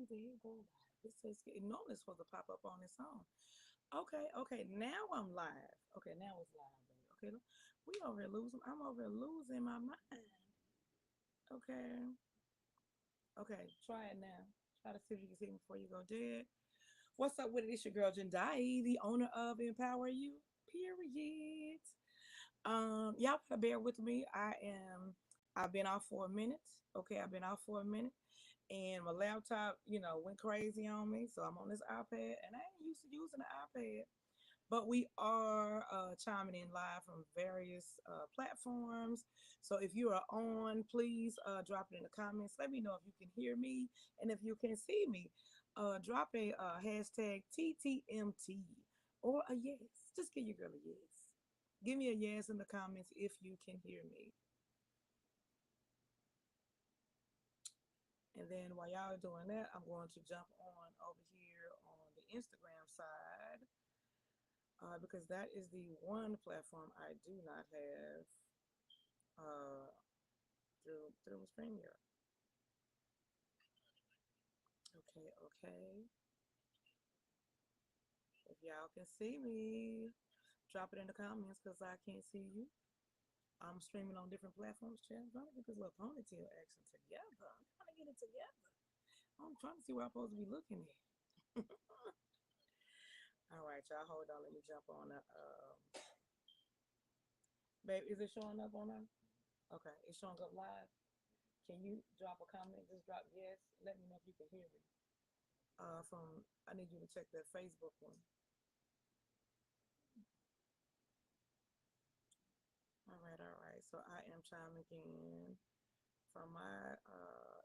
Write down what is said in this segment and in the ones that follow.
there you go. It says it normally it's supposed to pop up on its own. Okay, okay, now I'm live. Okay, now it's live, baby. Okay, we over here losing. I'm over here losing my mind. Okay, okay, try it now. Try to see if you can see me before you go dead. What's up with it? It's your girl Jendai, the owner of Empower You. Period. Y'all gotta bear with me. I've been off for a minute. Okay, I've been off for a minute. And my laptop, went crazy on me. So I'm on this iPad and I ain't used to using the iPad. But we are chiming in live from various platforms. So if you are on, please drop it in the comments. Let me know if you can hear me and if you can see me. Drop a hashtag TTMT or a yes. Just give your girl a yes. Give me a yes in the comments if you can hear me. And then while y'all are doing that, I'm going to jump on over here on the Instagram side because that is the one platform I do not have through StreamYard. Okay, okay. If y'all can see me, drop it in the comments because I can't see you. I'm streaming on different platforms, chat. I'm trying to get this little ponytail action together. I'm trying to get it together. I'm trying to see where I'm supposed to be looking at. All right, y'all, hold on. Let me jump on the. Babe, is it showing up on there? Okay, it's showing up live. Can you drop a comment? Just drop yes. Let me know if you can hear me. I need you to check that Facebook one. All right. So I am chiming in from my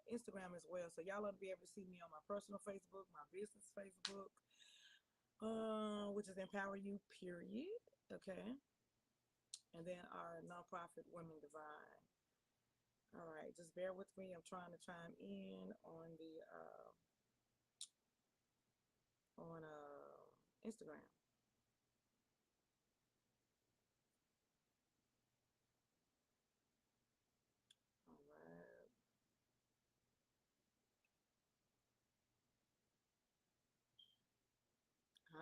Instagram as well. So y'all ought to be able to see me on my personal Facebook, my business Facebook, which is Empower You, period. Okay. And then our nonprofit Women Divine. All right, just bear with me. I'm trying to chime in on the on Instagram. All right.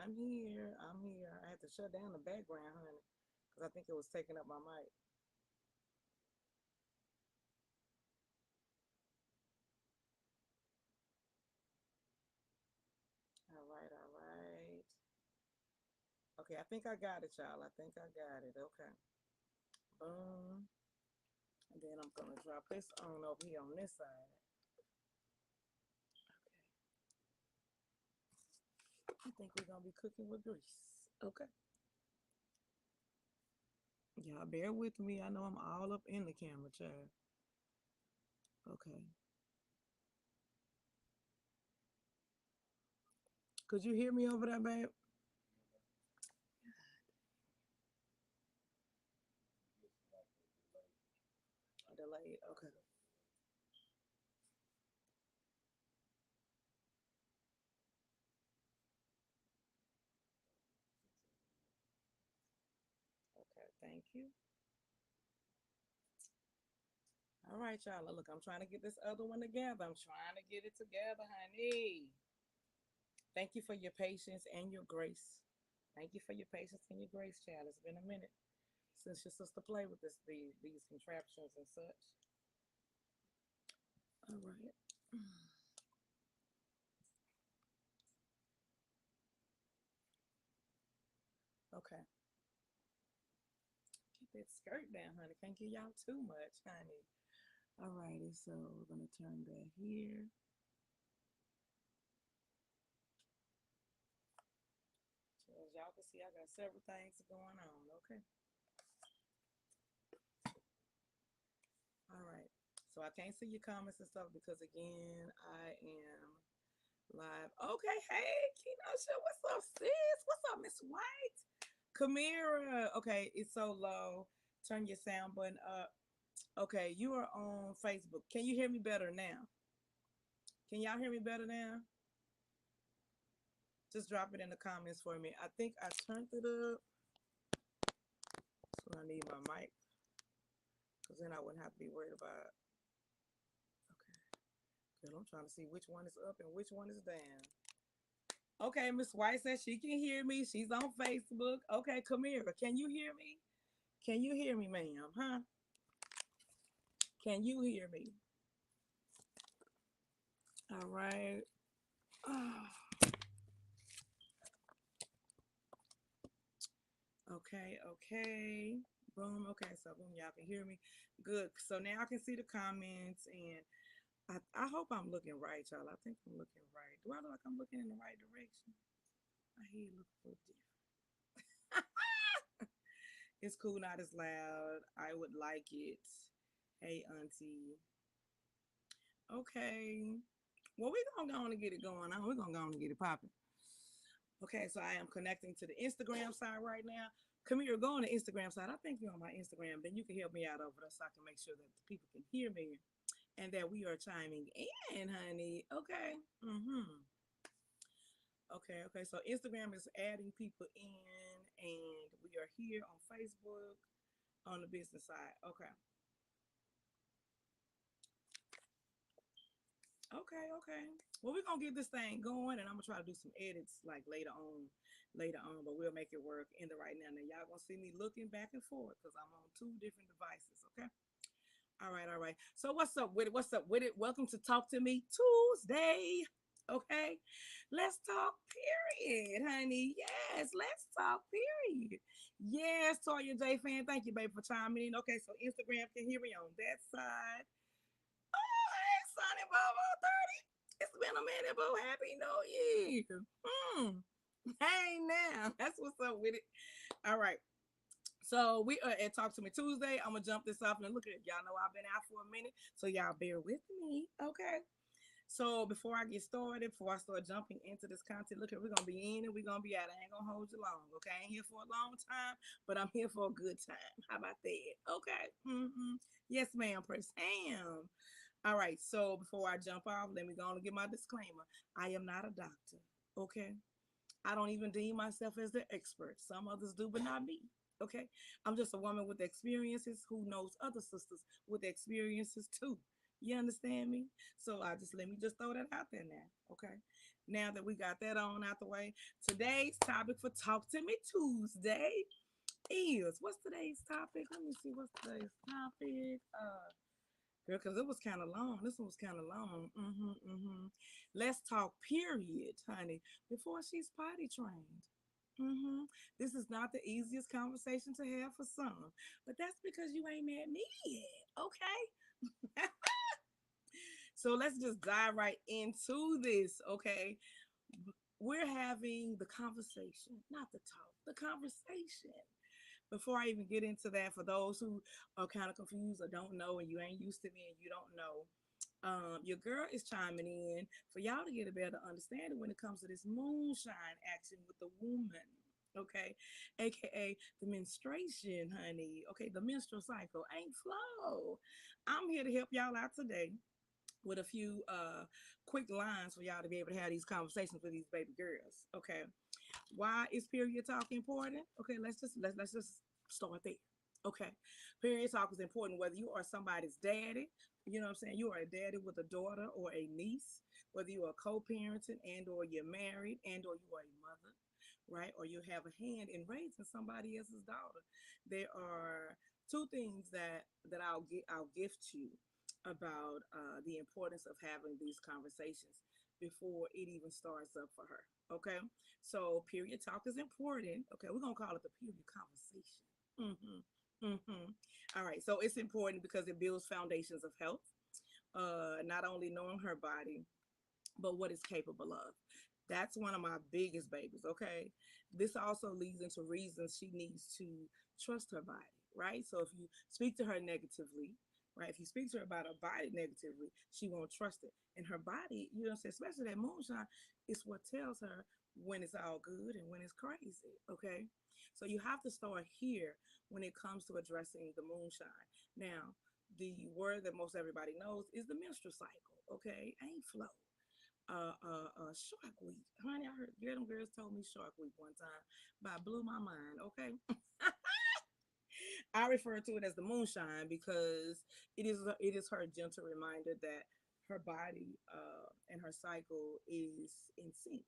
I'm here. I'm here. I had to shut down the background, honey, because I think it was taking up my mic. All right, all right. Okay, I think I got it, y'all. I think I got it. Okay. Boom. And then I'm gonna drop this on over here on this side. Okay. I think we're gonna be cooking with grease. Okay. Y'all bear with me. I know I'm all up in the camera, child. Okay. Could you hear me over there, babe? Delayed. Okay. Okay. Thank you. All right, y'all. Look, I'm trying to get this other one together. I'm trying to get it together, honey. Thank you for your patience and your grace. Thank you for your patience and your grace, child. It's been a minute since your sister played with these contraptions and such. All right. Okay. Keep that skirt down, honey. Can't give y'all too much, honey. All righty. So we're gonna turn that here. So as y'all can see, I got several things going on. Okay. All right. So I can't see your comments and stuff because again, I am live. Okay. Hey, Kenosha, what's up, sis? What's up, Miss White? Kamira. Okay, it's so low. Turn your sound button up. Okay, you are on Facebook. Can you hear me better now? Can y'all hear me better now? Just drop it in the comments for me. I think I turned it up. So I need my mic. Because then I wouldn't have to be worried about. Okay. Girl, I'm trying to see which one is up and which one is down. Okay, Miss White says she can hear me. She's on Facebook. Okay, Kamira, can you hear me? Can you hear me, ma'am? Huh? Can you hear me? All right. Okay, okay. Boom. Okay, so boom, y'all can hear me. Good. So now I can see the comments, and I hope I'm looking right, y'all. I think I'm looking right. Do I look like I'm looking in the right direction? My head looks a little different. It's cool, not as loud. I would like it. Hey, auntie. Okay. Well, we're gonna go on and get it going on. We're gonna go on and get it popping. Okay, so I am connecting to the Instagram side right now. Come here, go on the Instagram side. I think you're on my Instagram. Then you can help me out over there so I can make sure that the people can hear me and that we are chiming in, honey. Okay. Okay, okay. So Instagram is adding people in, and we are here on Facebook on the business side. Okay. Okay, okay. Well, we're gonna get this thing going, and I'm gonna try to do some edits like later on. But we'll make it work in the right now. Now y'all gonna see me looking back and forth because I'm on two different devices. Okay. All right, all right. So what's up with it? What's up with it? Welcome to Talk to Me Tuesday. Okay. Let's talk, period, honey. Yes, let's talk, period. Yes, Toya J fan. Thank you, baby, for chiming in. Okay, so Instagram can hear me on that side. Oh, hey, Sonny Bobo 30. It's been a minute, boo. Happy New Year. Hey, now. That's what's up with it. All right. So we are at Talk to Me Tuesday. I'm gonna jump this off and look at it. Y'all know I've been out for a minute, so y'all bear with me, okay? So before I get started, before I start jumping into this content, look at we're gonna be in and we're gonna be out. I ain't gonna hold you long, okay? I ain't here for a long time, but I'm here for a good time. How about that? Okay. Yes, ma'am. Press Sam. All right. So before I jump off, let me go on and get my disclaimer. I am not a doctor. Okay. I don't even deem myself as the expert. Some others do, but not me. Okay. I'm just a woman with experiences who knows other sisters with experiences too. You understand me? So I just let me just throw that out there now. Okay. Now that we got that on out the way, today's topic for Talk to Me Tuesday is what's today's topic? Let me see what's today's topic. Because it was kind of long. This one was kind of long. Let's talk, period, honey, before she's potty trained. This is not the easiest conversation to have for some, but that's because you ain't met me yet, okay? So let's just dive right into this, okay? We're having the conversation, not the talk, the conversation. Before I even get into that, for those who are kind of confused or don't know, and you ain't used to me and you don't know, your girl is chiming in for y'all to get a better understanding when it comes to this moonshine action with the woman. Okay, aka the menstruation, honey. Okay, the menstrual cycle ain't flow. I'm here to help y'all out today with a few quick lines for y'all to be able to have these conversations with these baby girls. Okay, why is period talk important? Okay, let's just start there. Okay, period talk is important whether you are somebody's daddy. You know what I'm saying? You are a daddy with a daughter or a niece, whether you are co-parenting and or you're married and or you are a mother, right? Or you have a hand in raising somebody else's daughter. There are two things that I'll gift you about the importance of having these conversations before it even starts up for her. Okay, so period talk is important. Okay, we're gonna call it the period conversation. All right, so it's important because it builds foundations of health. Not only knowing her body, but what it's capable of. That's one of my biggest babies, okay? This also leads into reasons she needs to trust her body, right? So if you speak to her negatively, right? If you speak to her about her body negatively, she won't trust it. And her body, you know what I'm saying, especially that moonshine, is what tells her when it's all good and when it's crazy, okay? So you have to start here when it comes to addressing the moonshine. Now, the word that most everybody knows is the menstrual cycle, okay? Ain't flow. Shark Week. Honey, I heard them girls told me Shark Week one time, but it blew my mind. Okay, I refer to it as the moonshine because it is her gentle reminder that her body and her cycle is in sync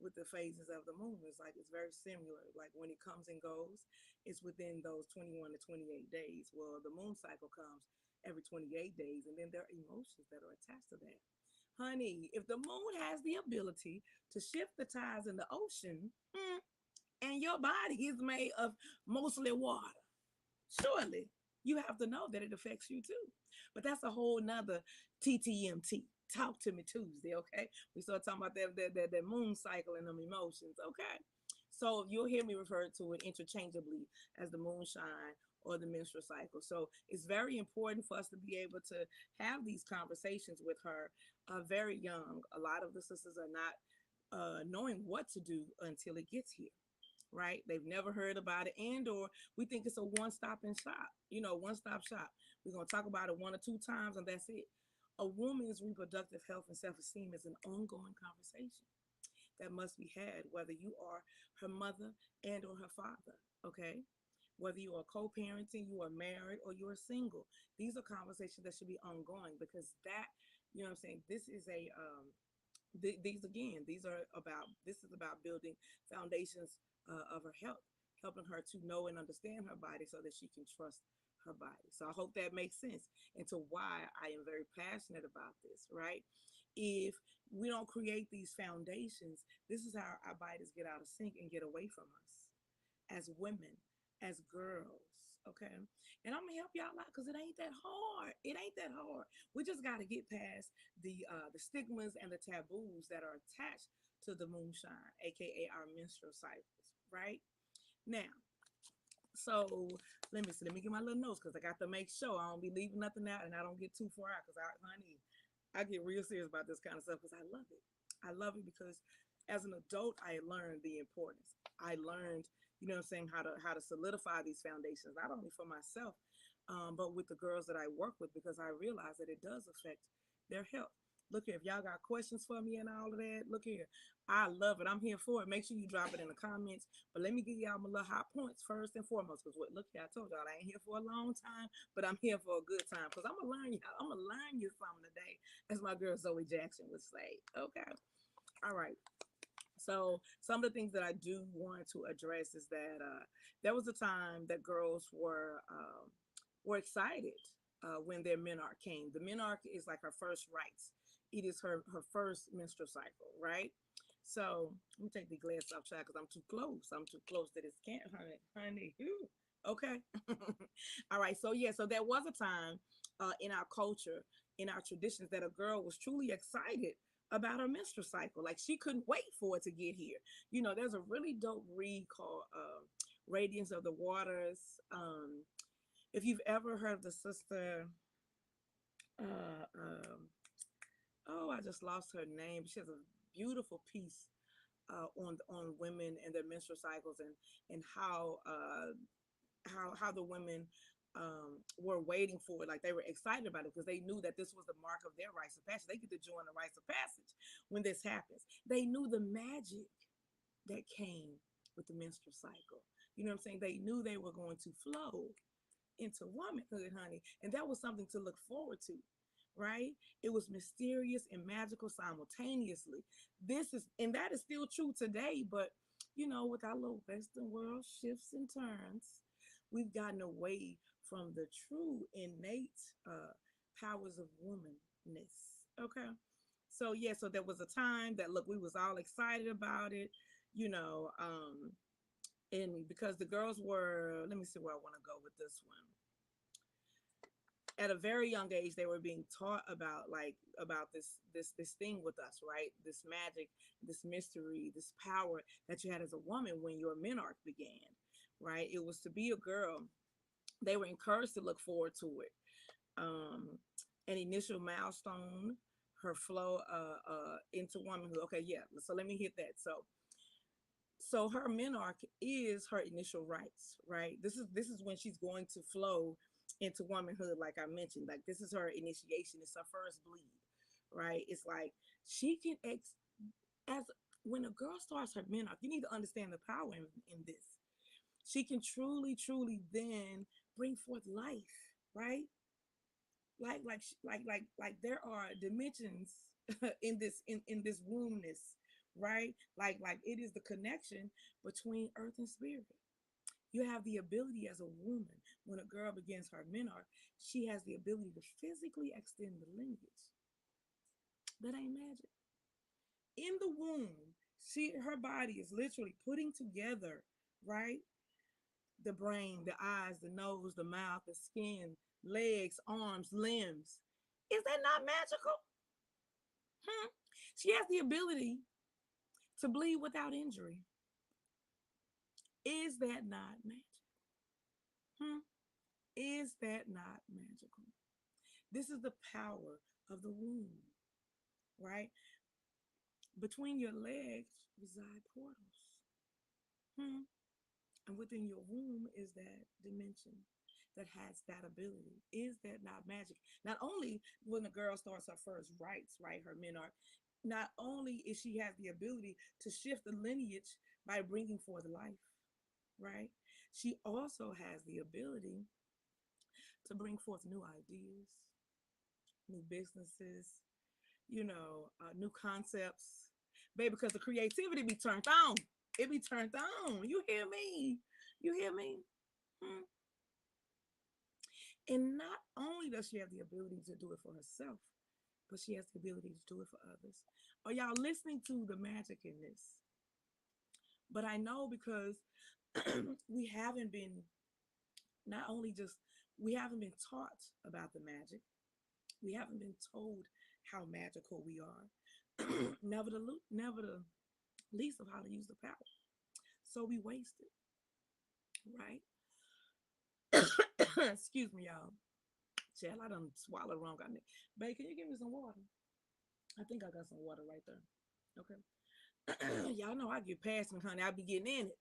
with the phases of the moon. It's like it's very similar. Like when it comes and goes, it's within those 21 to 28 days. Well, the moon cycle comes every 28 days, and then there are emotions that are attached to that. Honey, if the moon has the ability to shift the tides in the ocean, and your body is made of mostly water, surely you have to know that it affects you too. But that's a whole nother TTMT. Talk to me Tuesday, okay? We start talking about that moon cycle and them emotions, okay? So you'll hear me refer to it interchangeably as the moonshine or the menstrual cycle. So it's very important for us to be able to have these conversations with her very young. A lot of the sisters are not knowing what to do until it gets here, right? They've never heard about it, and or we think it's a one-stop and shop, one-stop shop. We're going to talk about it one or two times and that's it. A woman's reproductive health and self-esteem is an ongoing conversation that must be had, whether you are her mother and or her father, okay? Whether you are co-parenting, you are married, or you are single. These are conversations that should be ongoing, because that, what I'm saying, this is a these again, this is about building foundations of her health, helping her to know and understand her body so that she can trust her body. So I hope that makes sense into why I am very passionate about this, right? If we don't create these foundations, this is how our bodies get out of sync and get away from us as women, as girls. Okay. And I'm gonna help y'all out because it ain't that hard. It ain't that hard. We just gotta get past the stigmas and the taboos that are attached to the moonshine, aka our menstrual cycles, right? Now, so let me see. Let me get my little notes because I got to make sure I don't be leaving nothing out and I don't get too far out because honey, I get real serious about this kind of stuff because I love it. I love it because as an adult, I learned the importance. I learned, how to solidify these foundations, not only for myself, but with the girls that I work with, because I realize that it does affect their health. Look here, if y'all got questions for me and all of that, look here. I love it. I'm here for it. Make sure you drop it in the comments. But let me give y'all my little hot points first and foremost. Because look here, I told y'all I ain't here for a long time, but I'm here for a good time. Because I'm gonna learn y'all. I'm gonna learn you something today, as my girl Zoe Jackson would say. Okay. All right. So some of the things that I do want to address is that there was a time that girls were excited when their menarche came. The menarche is like her first rites. It is her first menstrual cycle, right? So let me take the glass off, child, because I'm too close. I'm too close to this can, honey. Okay. All right. So yeah. So there was a time in our culture, in our traditions, that a girl was truly excited about her menstrual cycle. Like she couldn't wait for it to get here. There's a really dope read called Radiance of the Waters. If you've ever heard of the sister, uh, um, oh, I just lost her name. She has a beautiful piece on women and their menstrual cycles, and how the women were waiting for it. Like they were excited about it because they knew that this was the mark of their rites of passage. They get to join the rites of passage when this happens. They knew the magic that came with the menstrual cycle. You know what I'm saying? They knew they were going to flow into womanhood, honey. And that was something to look forward to, right? It was mysterious and magical simultaneously. And that is still true today, but with our little Western world shifts and turns, we've gotten away from the true innate powers of womanness. Okay. So yeah, so there was a time that look, we was all excited about it, you know, um, and because the girls were, let me see where I want to go with this one. At a very young age, they were being taught about this thing with us, right? This magic, this mystery, this power that you had as a woman when your menarche began, right? It was to be a girl. They were encouraged to look forward to it. Um, an initial milestone, her flow into womanhood. Okay, yeah. So let me hit that. So her menarche is her initial rites, right? This is when she's going to flow into womanhood, like I mentioned. Like this is her initiation. It's her first bleed, right? It's like she can as when a girl starts her menarche, you need to understand the power in this. She can truly, truly then bring forth life, right? like there are dimensions in this wombness, right? Like it is the connection between earth and spirit. You have the ability as a woman, when a girl begins her menarche, she has the ability to physically extend the lineage. That ain't magic. In the womb, her body is literally putting together, right? The brain, the eyes, the nose, the mouth, the skin, legs, arms, limbs. Is that not magical? Hmm? She has the ability to bleed without injury. Is that not magic? Hmm? Is that not magical? This is the power of the womb, right? Between your legs reside portals. Hmm? And within your womb is that dimension that has that ability. Is that not magic? Not only when the girl starts her first rites, right, her menarche, not only is she has the ability to shift the lineage by bringing forth life, right? She also has the ability to bring forth new ideas, new businesses, new concepts, baby, because the creativity be turned on. It be turned on. You hear me? You hear me? Hmm? And not only does she have the ability to do it for herself, but she has the ability to do it for others. Are y'all listening to the magic in this? But I know because we haven't been, not only just, we haven't been taught about the magic, we haven't been told how magical we are. Never the least of how to use the power. So we waste it, right? Excuse me, y'all. Child, I done swallowed wrong. Babe, can you give me some water? I think I got some water right there. Okay. Y'all know I get past me, honey. I be getting in it.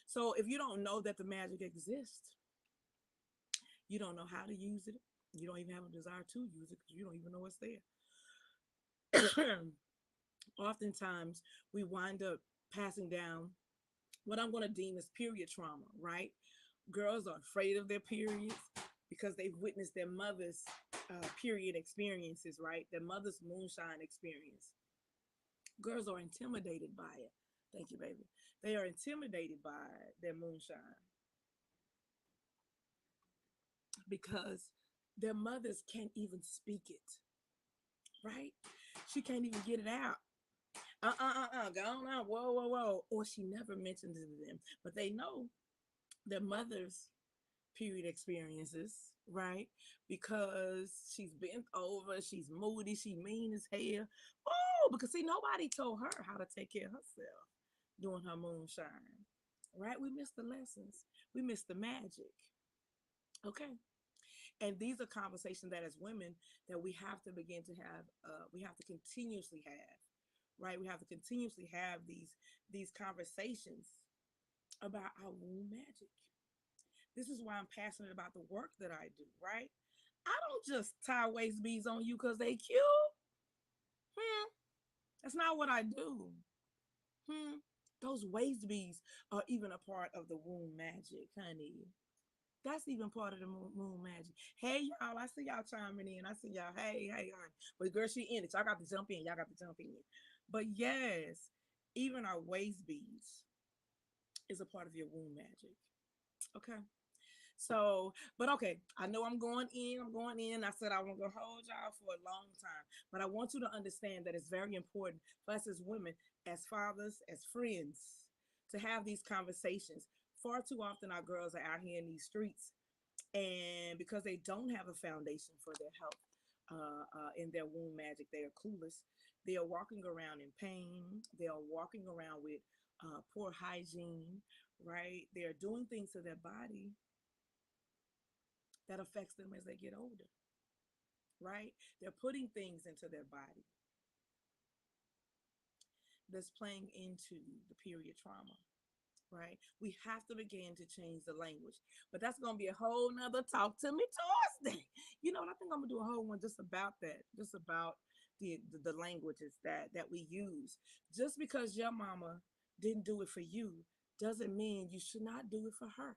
So if you don't know that the magic exists, you don't know how to use it. You don't even have a desire to use it because you don't even know it's there. Oftentimes, we wind up passing down what I'm going to deem as period trauma, right? Girls are afraid of their periods because they've witnessed their mother's period experiences, right? Their mother's moonshine experience. Girls are intimidated by it. Thank you, baby. They are intimidated by their moonshine because their mothers can't even speak it, right? She can't even get it out. Go on, whoa, whoa, whoa. Or she never mentions it to them, but they know their mother's period experiences, right? Because she's bent over, she's moody, she mean as hell. Oh, because see, nobody told her how to take care of herself during her moonshine, right? We missed the lessons, we missed the magic. Okay. And these are conversations that as women that we have to begin to have, we have to continuously have, right? We have to continuously have these conversations about our womb magic. This is why I'm passionate about the work that I do, right? I don't just tie waist beads on you because they cute. Hmm. That's not what I do. Hmm. Those waist beads are even a part of the womb magic, honey. That's even part of the moon magic. Hey, y'all, I see y'all chiming in. I see y'all. Hey, hey, honey. But girl, she in it. Y'all got to jump in. Y'all got to jump in. But yes, even our waist beads is a part of your womb magic. Okay. So, but okay, I know I'm going in. I'm going in. I said I want to hold y'all for a long time, but I want you to understand that it's very important for us as women, as fathers, as friends, to have these conversations. Far too often, our girls are out here in these streets, and because they don't have a foundation for their health in their womb magic, they are clueless. They are walking around in pain. They are walking around with poor hygiene, right? They are doing things to their body that affects them as they get older, right? They're putting things into their body that's playing into the period trauma, right? We have to begin to change the language, but that's going to be a whole nother talk to me Tuesday. You know, and I think I'm gonna do a whole one just about that, just about the languages that we use. Just because your mama didn't do it for you doesn't mean you should not do it for her.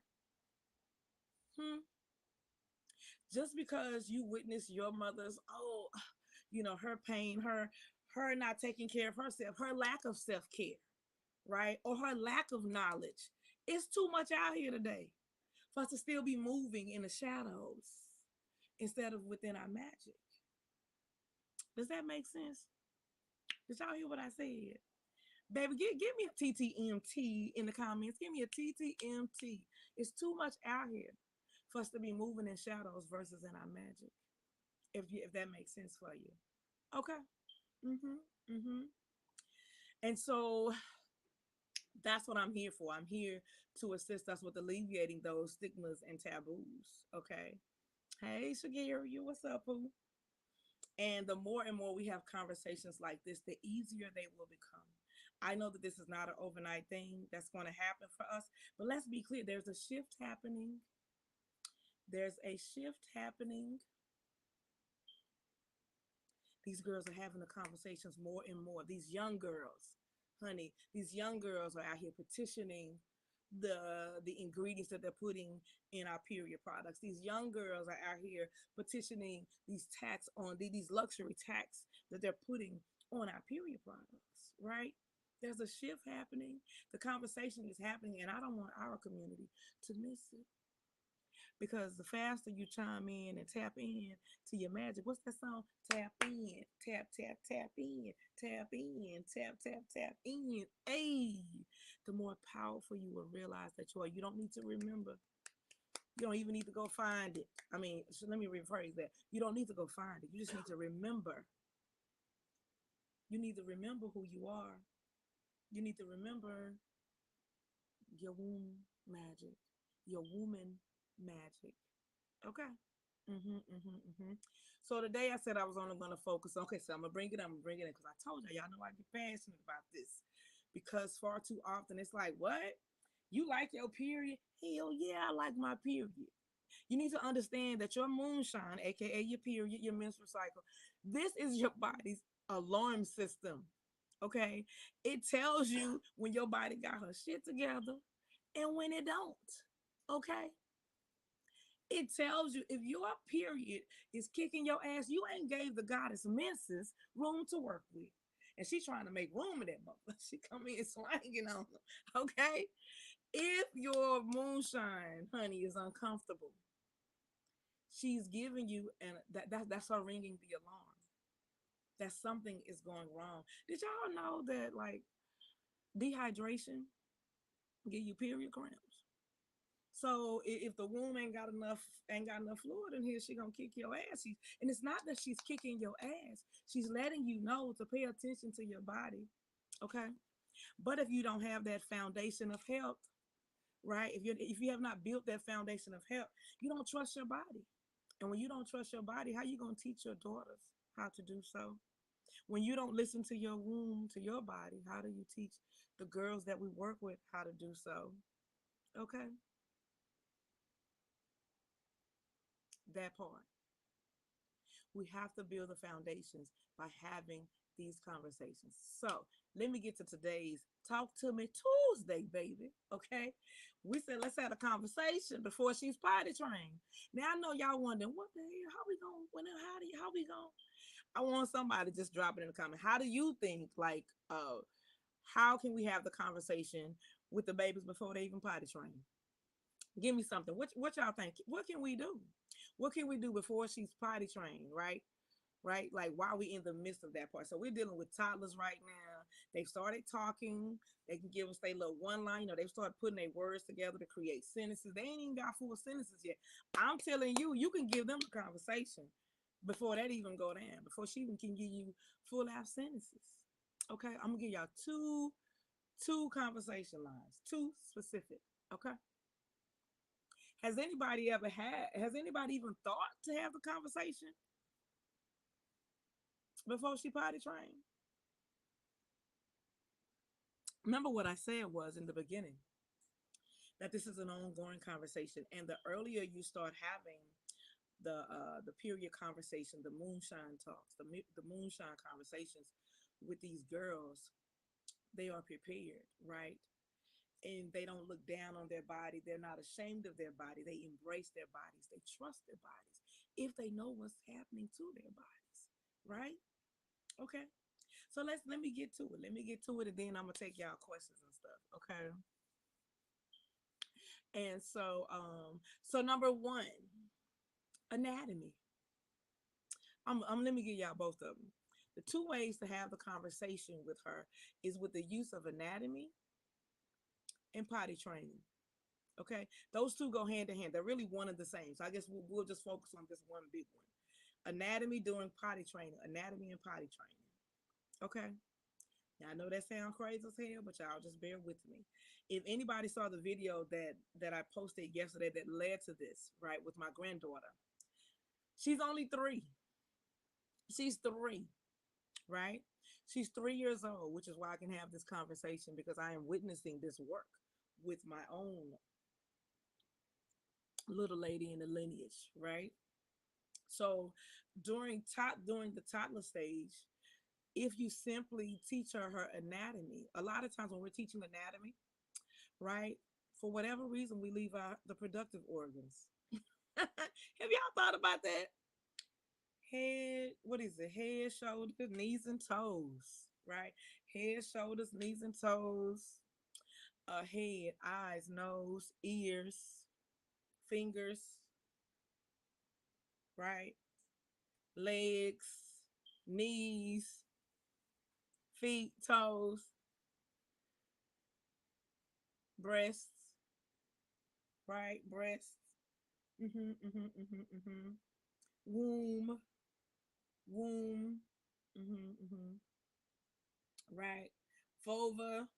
Hmm? Just because you witness your mother's, her pain, her not taking care of herself, her lack of self-care, right? Or her lack of knowledge. It's too much out here today for us to still be moving in the shadows instead of within our magic. Does that make sense? Did y'all hear what I said? Baby, give me a TTMT in the comments. Give me a TTMT. It's too much out here for us to be moving in shadows versus in our magic. If that makes sense for you. Okay. Mm-hmm. And so that's what I'm here for. I'm here to assist us with alleviating those stigmas and taboos. Okay. Hey, Shagir, you what's up, Pooh? And the more and more we have conversations like this, the easier they will become. I know that this is not an overnight thing that's going to happen for us, but let's be clear, there's a shift happening. There's a shift happening. These girls are having the conversations more and more. These young girls, honey, these young girls are out here petitioning the ingredients that they're putting in our period products. These young girls are out here petitioning these tax on these luxury tax that they're putting on our period products, right? There's a shift happening. The conversation is happening, and I don't want our community to miss it. Because the faster you chime in and tap in to your magic, what's that song? Tap in, tap in, tap in, tap in. Hey, the more powerful you will realize that you are. You don't need to remember. You don't even need to go find it. I mean, so let me rephrase that. You don't need to go find it. You just need to remember. You need to remember who you are. You need to remember your womb magic, your woman magic. Okay. So today I said I was only going to focus. Okay, so I'm gonna bring it. I'm gonna bring it in because I told y'all know I get passionate about this because far too often it's like, what? You like your period? Hell yeah, I like my period. You need to understand that your moonshine, aka your period, your menstrual cycle, this is your body's alarm system. Okay, it tells you when your body got her shit together and when it don't. Okay, it tells you if your period is kicking your ass, you ain't gave the goddess Menses room to work with. And she trying to make room in that mother. She come in slanging on them. Okay? If your moonshine, honey, is uncomfortable, she's giving you, and that's her ringing the alarm. That something is going wrong. Did y'all know that like dehydration give you period cramps? So if the womb ain't got enough fluid in here, she gonna kick your ass. And it's not that she's kicking your ass. She's letting you know to pay attention to your body. Okay. But if you don't have that foundation of health, right? If you have not built that foundation of health, you don't trust your body. And when you don't trust your body, how you gonna teach your daughters how to do so? When you don't listen to your womb, to your body, how do you teach the girls that we work with how to do so? Okay, that part. We have to build the foundations by having these conversations. So let me get to today's Talk to Me Tuesday, baby. Okay. We said let's have a conversation before she's potty trained. Now I know y'all wondering what the hell, how we going how we going I want somebody just drop it in the comment. How do you think how can we have the conversation with the babies before they even potty train? Give me something. What y'all think? What can we do? What can we do before she's potty trained, right? Right? Like while we in the midst of that part. So we're dealing with toddlers right now. They've started talking. They can give us their little one line. They've started putting their words together to create sentences. They ain't even got full sentences yet. I'm telling you, you can give them the conversation before that even go down, before she even can give you full out sentences. Okay, I'm gonna give y'all two conversation lines, two specific. Okay. Has anybody even thought to have the conversation before she potty trained? Remember what I said was in the beginning that this is an ongoing conversation, and the earlier you start having the period conversation, the moonshine talks, the moonshine conversations with these girls, they are prepared, right? And they don't look down on their body. They're not ashamed of their body. They embrace their bodies. They trust their bodies. if they know what's happening to their bodies, right? Okay. So let me get to it. Let me get to it, and then I'm gonna take y'all questions and stuff. Okay. And so number one, anatomy. I'm let me give y'all both of them. The two ways to have the conversation with her is with the use of anatomy and potty training. Okay, those two go hand in hand. They're really one and the same. So I guess we'll just focus on this one big one: anatomy during potty training, anatomy and potty training. Okay. Now I know that sounds crazy as hell, but y'all just bear with me. If anybody saw the video that I posted yesterday that led to this, right, with my granddaughter, she's only 3. She's 3, right? She's 3 years old, which is why I can have this conversation because I am witnessing this work with my own little lady in the lineage, right? So during the toddler stage, if you simply teach her anatomy, a lot of times when we're teaching anatomy, right, for whatever reason we leave out the productive organs. Have y'all thought about that? Head, what is it? Head, shoulders, knees, and toes, right? Head, shoulders, knees, and toes. Head, eyes, nose, ears, fingers, right? Legs, knees, feet, toes, breasts, right? Breasts. Mm-hmm. Womb, womb. Mm-hmm. Right. Vulva,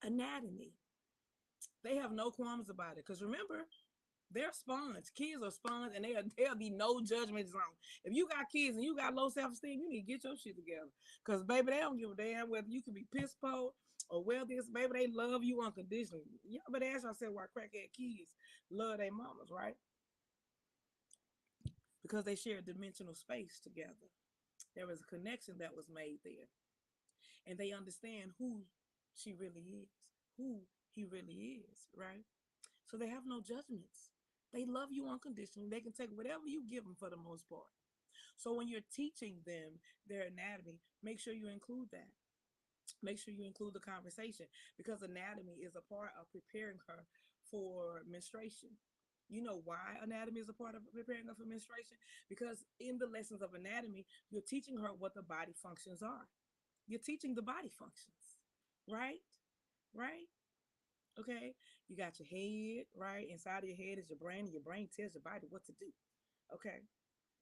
anatomy. They have no qualms about it. Because remember, they're sponge. Kids are sponge, and there'll be no judgment zone. If you got kids and you got low self-esteem, you need to get your shit together. Because baby, they don't give a damn whether you can be piss poor or whether this baby they love you unconditionally. Y'all better ask yourself why crackhead kids love their mamas, right? Because they share dimensional space together. There was a connection that was made there. And they understand who she really is, who he really is, right? So they have no judgments. They love you unconditionally. They can take whatever you give them for the most part. So when you're teaching them their anatomy, make sure you include that. Make sure you include the conversation because anatomy is a part of preparing her for menstruation. You know why anatomy is a part of preparing her for menstruation? Because in the lessons of anatomy, you're teaching her what the body functions are. You're teaching the body functions, right? Right? Okay. You got your head, right? Inside of your head is your brain, and your brain tells your body what to do. Okay.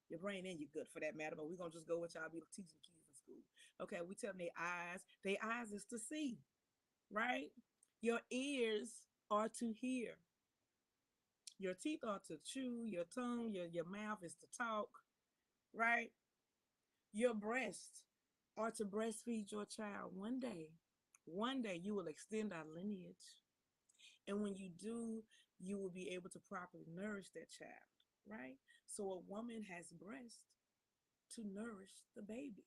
Your brain and your gut for that matter, but we're gonna just go with y'all be teaching kids in school. Okay, we tell them their eyes is to see, right? Your ears are to hear. Your teeth are to chew, your tongue, your mouth is to talk, right? Your breasts are to breastfeed your child. One day you will extend our lineage. And when you do, you will be able to properly nourish that child, right? So a woman has breast to nourish the baby.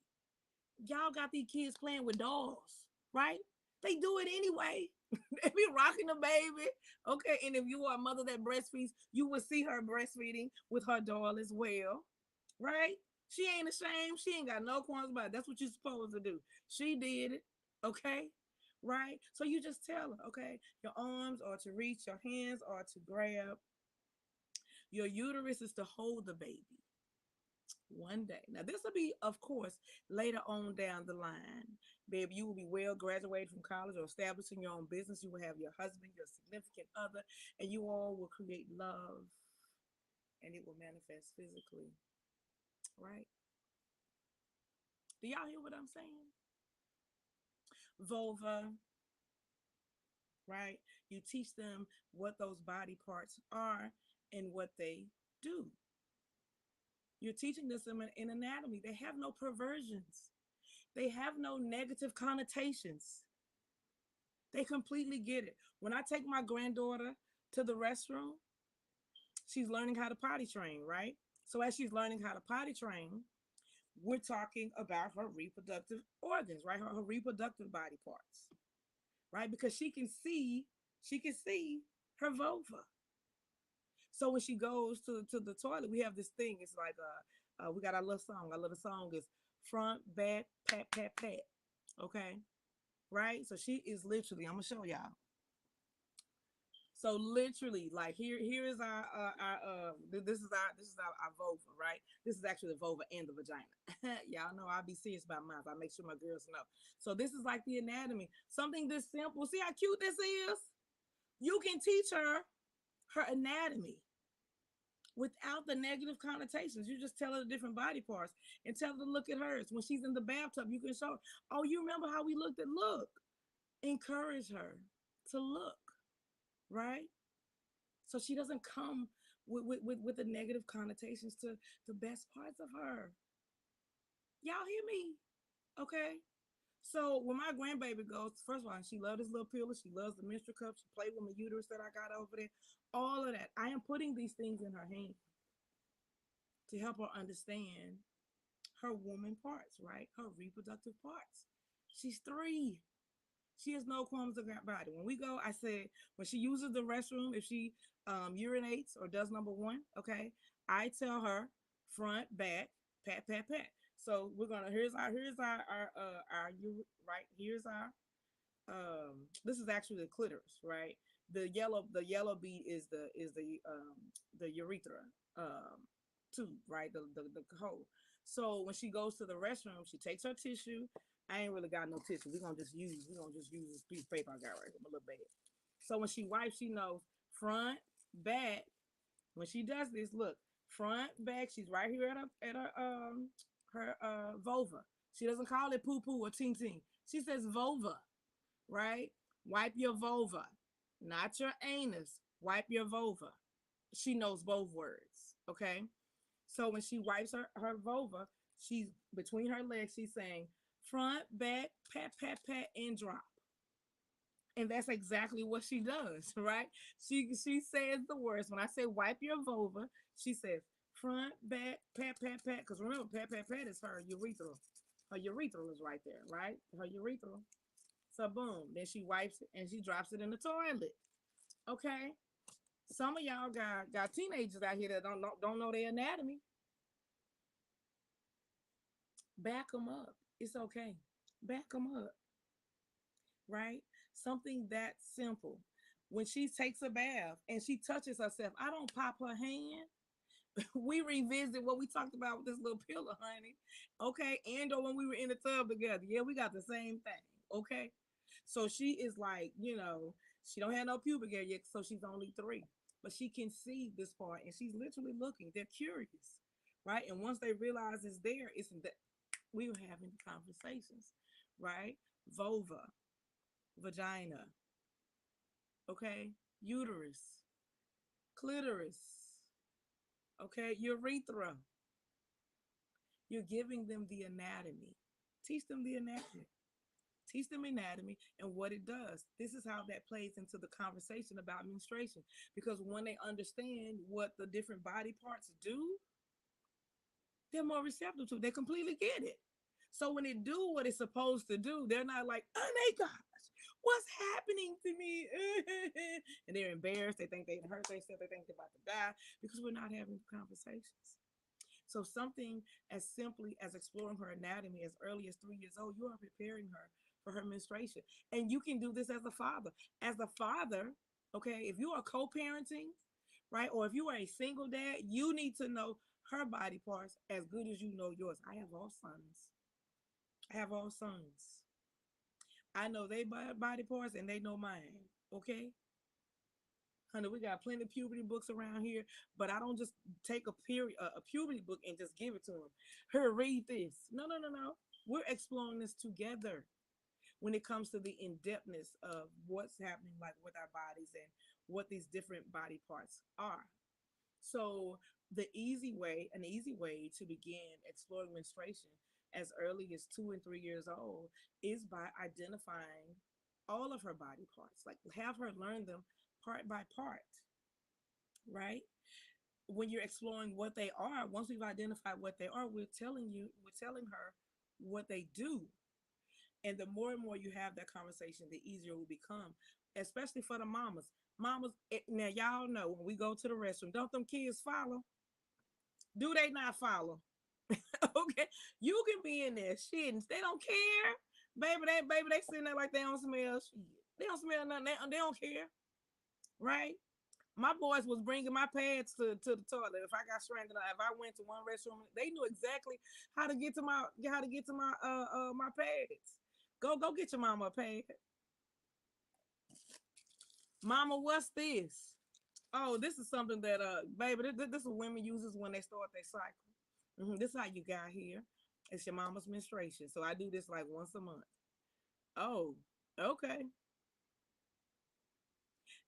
Y'all got these kids playing with dolls, right? They do it anyway. They be rocking the baby. Okay, and if you are a mother that breastfeeds, you will see her breastfeeding with her doll as well, right? She ain't ashamed. She ain't got no qualms about it. That's what you're supposed to do. She did it, okay? Right? So you just tell her, okay? Your arms are to reach, your hands are to grab, your uterus is to hold the baby one day. Now, this will be, of course, later on down the line. Baby, you will be well graduated from college or establishing your own business. You will have your husband, your significant other, and you all will create love and it will manifest physically, right? Do y'all hear what I'm saying? Vulva, right? You teach them what those body parts are and what they do. You're teaching them in anatomy. They have no perversions. They have no negative connotations. They completely get it. When I take my granddaughter to the restroom, she's learning how to potty train, right? So as she's learning how to potty train, we're talking about her reproductive organs, right? Her reproductive body parts, right? Because she can see her vulva. So when she goes to the toilet, we have this thing. It's like we got our little song. Our little song is front, back, pat, pat, pat. Okay, right? So she is literally. I'm gonna show y'all. So literally, like here is our vulva, right? This is actually the vulva and the vagina. Y'all know I'll be serious about mine. I make sure my girls know. So this is like the anatomy. Something this simple. See how cute this is? You can teach her anatomy without the negative connotations. You just tell her the different body parts and tell her to look at hers. When she's in the bathtub, you can show her, oh, you remember how we looked at look. Encourage her to look, right? So she doesn't come with the negative connotations to the best parts of her. Y'all hear me? Okay. So when my grandbaby goes, first of all, she loves this little pillow. She loves the menstrual cup. She played with my uterus that I got over there. All of that. I am putting these things in her hand to help her understand her woman parts, right? Her reproductive parts. She's 3. She has no qualms about body. When we go, I said when she uses the restroom, if she urinates or does number one, okay, I tell her front, back, pat, pat, pat. So we're gonna right here's our this is actually the clitoris, right? The yellow bead is the urethra tube, right? The hole. So when she goes to the restroom, she takes her tissue. I ain't really got no tissue. We're gonna just use this piece of paper I got right here, my little bag. So when she wipes, she knows front, back. When she does this, look, front, back. She's right here at her vulva. She doesn't call it poo poo or ting ting. She says vulva, right? Wipe your vulva, not your anus. Wipe your vulva. She knows both words, okay? So when she wipes her vulva, she's between her legs, she's saying front, back, pat, pat, pat, and drop. And that's exactly what she does, right? She says the words. When I say wipe your vulva, she says front, back, pat, pat, pat. Because remember, pat, pat, pat is her urethra. Her urethra is right there, right? Her urethra. So boom, then she wipes it and she drops it in the toilet. Okay. Some of y'all got teenagers out here that don't know their anatomy. Back them up. It's okay. Back them up, right? Something that simple. When she takes a bath and she touches herself, I don't pop her hand. We revisit what we talked about with this little pillow, honey. Okay. And or when we were in the tub together. Yeah, we got the same thing. Okay. So she is like, she don't have no pubic hair yet, so she's only 3. But she can see this part and she's literally looking. They're curious. Right. And once they realize it's there, it's that we were having conversations, right? Vulva, vagina, okay, uterus, clitoris, okay, urethra. You're giving them the anatomy. Teach them the anatomy. Teach them anatomy and what it does. This is how that plays into the conversation about menstruation. Because when they understand what the different body parts do, they're more receptive to it. They completely get it. So when it do what it's supposed to do, they're not like, oh my gosh, what's happening to me? And they're embarrassed. They think they hurt themselves. They think they're about to die because we're not having conversations. So something as simply as exploring her anatomy as early as 3 years old, you are preparing her for her menstruation. And you can do this as a father. As a father, okay, if you are co-parenting, right, or if you are a single dad, you need to know her body parts as good as you know yours. I have all sons. I have all sons. I know they body parts and they know mine. Okay, honey, we got plenty of puberty books around here, but I don't just take a puberty book and just give it to them. Here, read this. No, no, no, no. We're exploring this together when it comes to the in-depthness of what's happening, like with our bodies and what these different body parts are. So an easy way to begin exploring menstruation as early as 2 and 3 years old is by identifying all of her body parts. Like have her learn them part by part, right? When you're exploring what they are, once we've identified what they are, we're telling her what they do. And the more and more you have that conversation, the easier it will become, especially for the mamas. Mamas, now y'all know when we go to the restroom, don't them kids follow? Do they not follow? Okay, you can be in there shitting. They don't care, baby. They sitting there like they don't smell shit. They don't smell nothing. They don't care, right? My boys was bringing my pads to the toilet. If I got stranded, if I went to one restroom, they knew exactly how to get to my pads. Go get your mama a pad. Mama, what's this? Oh, this is something that baby, this is what women uses when they start their cycle. This is how you got here. It's your mama's menstruation. So I do this like once a month. Oh, okay.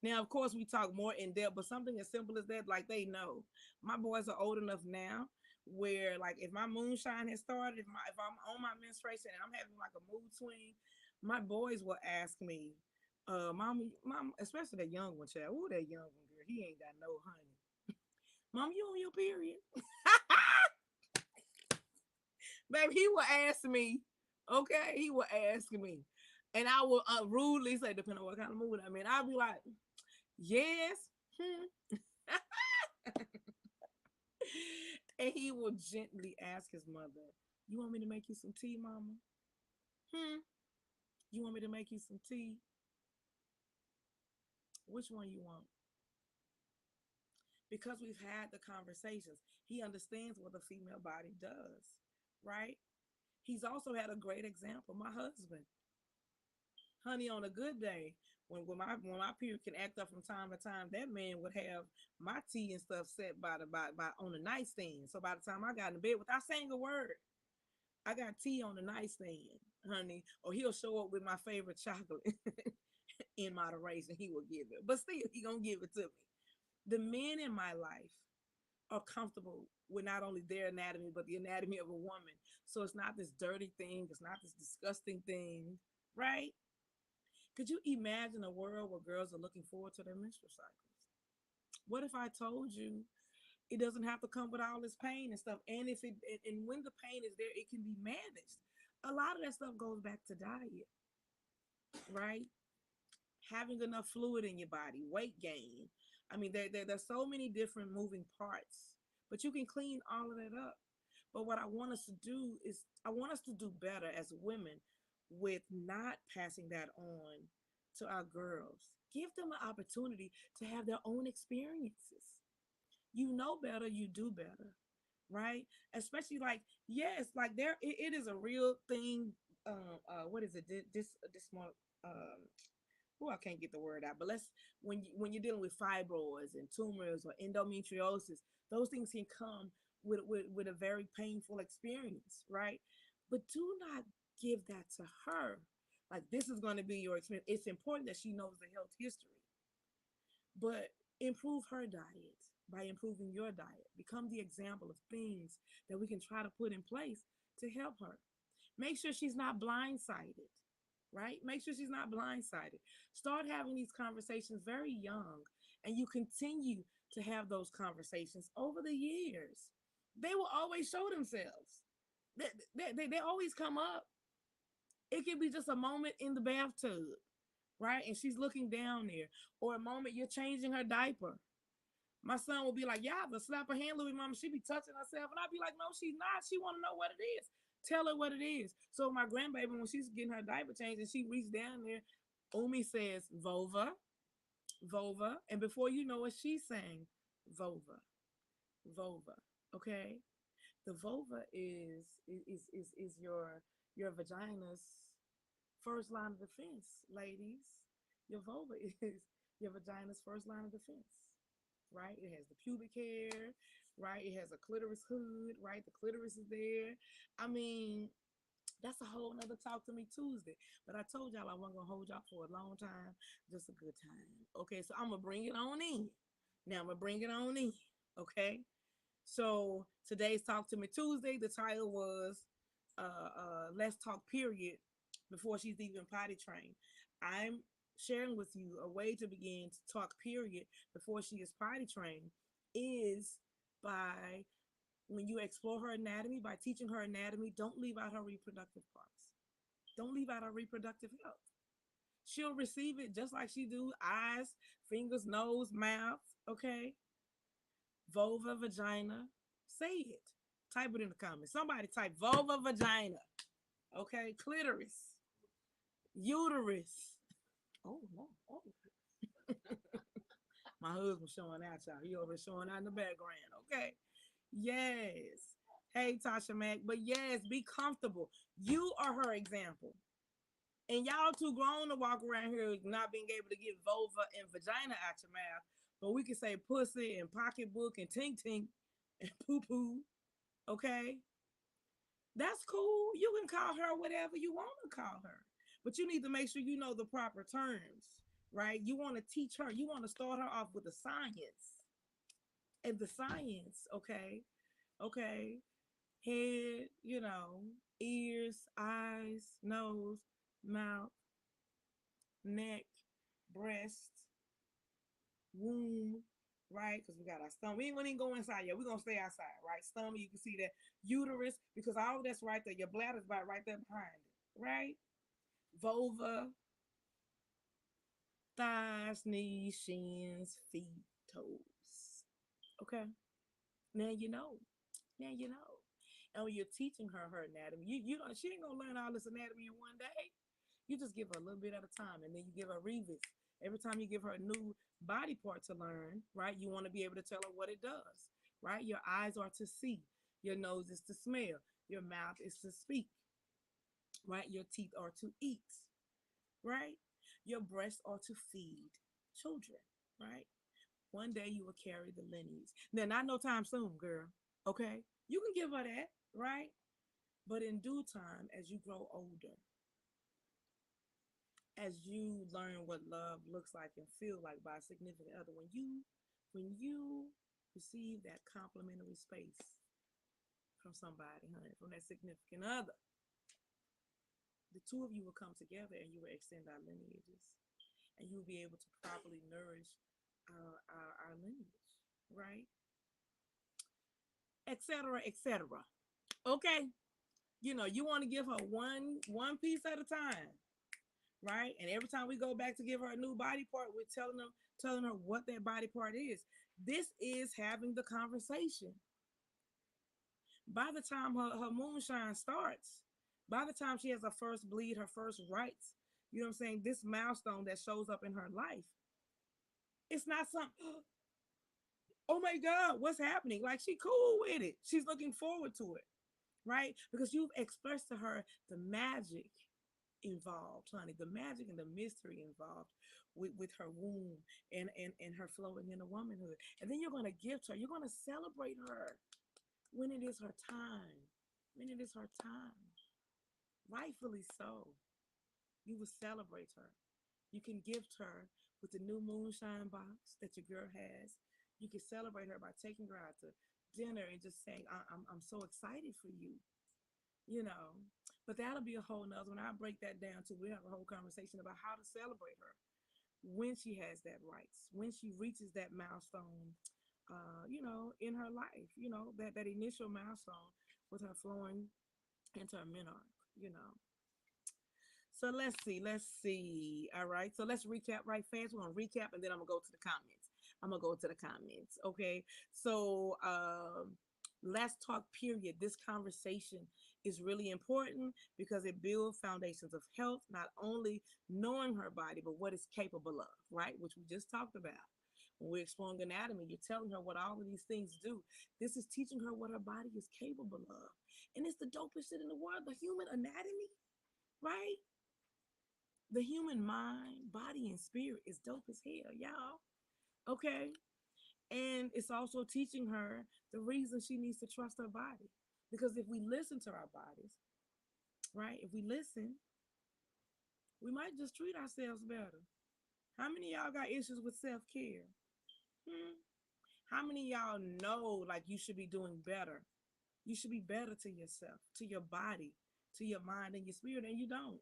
Now, of course, we talk more in depth, but something as simple as that, like they know. My boys are old enough now where, like, if my moonshine has started, if I'm on my menstruation and I'm having like a mood swing, my boys will ask me, mom, especially that young one, child. Ooh, that young one, girl, he ain't got no honey. Mom, you on your period? Baby, he will ask me. Okay, he will ask me, and I will rudely say, depending on what kind of mood I'm in, I'll be like, yes. Hmm. And he will gently ask his mother, "You want me to make you some tea, mama? Hmm? You want me to make you some tea? Which one you want?" Because we've had the conversations, he understands what the female body does, right? He's also had a great example. My husband, honey, on a good day, when my period can act up from time to time, that man would have my tea and stuff set by on the nightstand. So by the time I got in bed, without saying a word, I got tea on the nightstand, honey. Or he'll show up with my favorite chocolate in moderation. He will give it, but still, he gonna give it to me. The men in my life are comfortable with not only their anatomy but the anatomy of a woman. So it's not this dirty thing. It's not this disgusting thing, right? Could you imagine a world where girls are looking forward to their menstrual cycles? What if I told you it doesn't have to come with all this pain and stuff? And if it and when the pain is there, it can be managed. A lot of that stuff goes back to diet, right? Having enough fluid in your body, weight gain. I mean, there's so many different moving parts, but you can clean all of that up. But what I want us to do is, I want us to do better as women with not passing that on to our girls. Give them an opportunity to have their own experiences. You know better, you do better, right? Especially like, yes, like it is a real thing. What is it? This one. Um, oh, I can't get the word out, but let's when you're dealing with fibroids and tumors or endometriosis, those things can come with a very painful experience, right? But do not give that to her. Like, this is going to be your experience. It's important that she knows the health history, but improve her diet by improving your diet. Become the example of things that we can try to put in place to help her. Make sure she's not blindsided, right? Make sure she's not blindsided. Start having these conversations very young, and you continue to have those conversations over the years. They will always show themselves. They always come up. It can be just a moment in the bathtub, right? And she's looking down there, or a moment you're changing her diaper. My son will be like, "Yeah, but slap her hand, Louis, mama. She be touching herself," and I'll be like, "No, she's not. She want to know what it is. Tell her what it is." So my grandbaby, when she's getting her diaper changed and she reached down there, Umi says, "Vulva, vulva," and before you know it, she's saying, "Vulva, vulva." Okay, the vulva is your vagina's first line of defense, ladies. Your vulva is your vagina's first line of defense, right? It has the pubic hair, right? It has a clitoris hood, right? The clitoris is there. I mean, that's a whole nother Talk to Me Tuesday. But I told y'all I wasn't gonna hold y'all for a long time, just a good time. Okay, so I'm gonna bring it on in. Now I'm gonna bring it on in. Okay. So today's Talk to Me Tuesday, the title was Let's Talk Period before she's even potty trained. I'm sharing with you a way to begin to talk period before she is potty trained is by, when you explore her anatomy, by teaching her anatomy, don't leave out her reproductive parts. Don't leave out her reproductive health. She'll receive it just like she do eyes, fingers, nose, mouth, okay? Vulva, vagina. Say it. Type it in the comments. Somebody type vulva, vagina. Okay? Clitoris, uterus. Oh, no. Oh. My husband showing out, y'all. He over showing out in the background. Okay? Yes. Hey, Tasha Mack. But yes, be comfortable. You are her example. And y'all too grown to walk around here not being able to get vulva and vagina out your mouth. But we can say pussy and pocketbook and tink tink and poo poo. Okay? That's cool. You can call her whatever you want to call her. But you need to make sure you know the proper terms, right? You want to teach her, you want to start her off with the science. And the science, okay? Okay. Head, ears, eyes, nose, mouth, neck, breast, womb, right? Because we got our stomach. We ain't gonna even go inside yet. We're gonna stay outside, right? Stomach, you can see that. Uterus, because all that's right there. Your bladder's about right there behind it, right? Vulva, thighs, knees, shins, feet, toes. Okay. Now you know. Now you know. And when you're teaching her anatomy, she ain't gonna learn all this anatomy in one day. You just give her a little bit at a time, and then you give her revis. Every time you give her a new body part to learn, right? You want to be able to tell her what it does, right? Your eyes are to see, your nose is to smell, your mouth is to speak, right? Your teeth are to eat, right? Your breasts are to feed children, right? One day you will carry the lineage. Now, not no time soon, girl. Okay, you can give her that, right? But in due time, as you grow older, as you learn what love looks like and feel like by a significant other, when you receive that complimentary space from somebody, honey, from that significant other, the two of you will come together and you will extend our lineages, and you'll be able to properly nourish our lineage, right? Etc. Etc. Okay, you want to give her one piece at a time, right? And every time we go back to give her a new body part, we're telling her what that body part is. This is having the conversation. By the time her moonshine starts, by the time she has her first bleed, her first rites, you know what I'm saying? This milestone that shows up in her life, it's not something, oh my God, what's happening? Like, she cool with it. She's looking forward to it, right? Because you've expressed to her the magic involved, honey, the magic and the mystery involved with her womb and her flowing into womanhood. And then you're going to gift her, you're going to celebrate her when it is her time. When it is her time. Rightfully so. You will celebrate her. You can gift her with the new moonshine box that your girl has. You can celebrate her by taking her out to dinner and just saying, I'm so excited for you, you know. But that'll be a whole nother one. I'll break that down too. We have a whole conversation about how to celebrate her when she has that rights, when she reaches that milestone, in her life, that initial milestone with her flowing into her menarche, you know. So let's see. All right. So let's recap right fast. We're gonna recap and then I'm gonna go to the comments. I'm gonna go to the comments. Okay. So let's talk period. This conversation is really important because it builds foundations of health, not only knowing her body, but what it's capable of, right? Which we just talked about. When we're exploring anatomy, you're telling her what all of these things do. This is teaching her what her body is capable of. And it's the dopest shit in the world, the human anatomy, right? The human mind, body, and spirit is dope as hell, y'all. Okay. And it's also teaching her the reason she needs to trust her body. Because if we listen to our bodies, right? If we listen, we might just treat ourselves better. How many of y'all got issues with self care? Hmm? How many of y'all know like you should be doing better? You should be better to yourself, to your body, to your mind and your spirit, and you don't.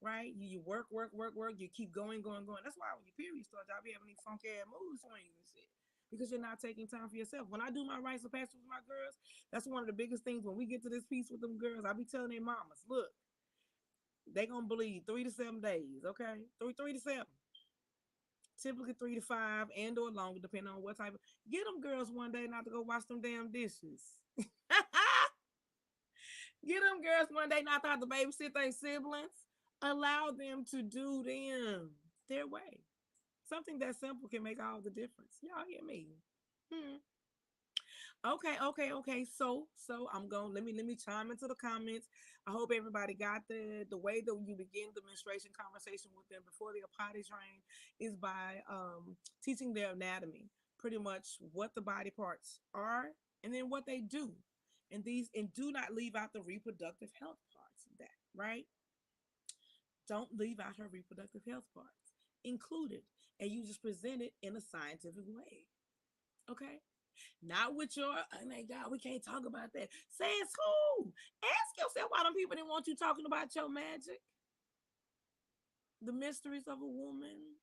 Right? You work, work, work, work. You keep going, going, going. That's why when your period starts, y'all be having these funky ass mood swings and shit. Because you're not taking time for yourself. When I do my rites of passage with my girls, that's one of the biggest things. When we get to this piece with them girls, I be telling their mamas, look, They gonna bleed 3 to 7 days, okay? Three to seven, typically 3 to 5, and or longer, depending on what type of. Get them girls one day not to go wash them damn dishes. Get them girls one day not to have to babysit their siblings. Allow them to do them their way. Something that simple can make all the difference. Y'all hear me? Hmm. Okay. So I'm going. Let me chime into the comments. I hope everybody got the way that you begin the menstruation conversation with them before their potty train is by teaching their anatomy, pretty much what the body parts are and then what they do, and do not leave out the reproductive health parts of that. Right? Don't leave out her reproductive health parts. Include it, and you just present it in a scientific way. Okay? Not with your, oh my God, we can't talk about that. Says who? Ask yourself why them people didn't want you talking about your magic, the mysteries of a woman.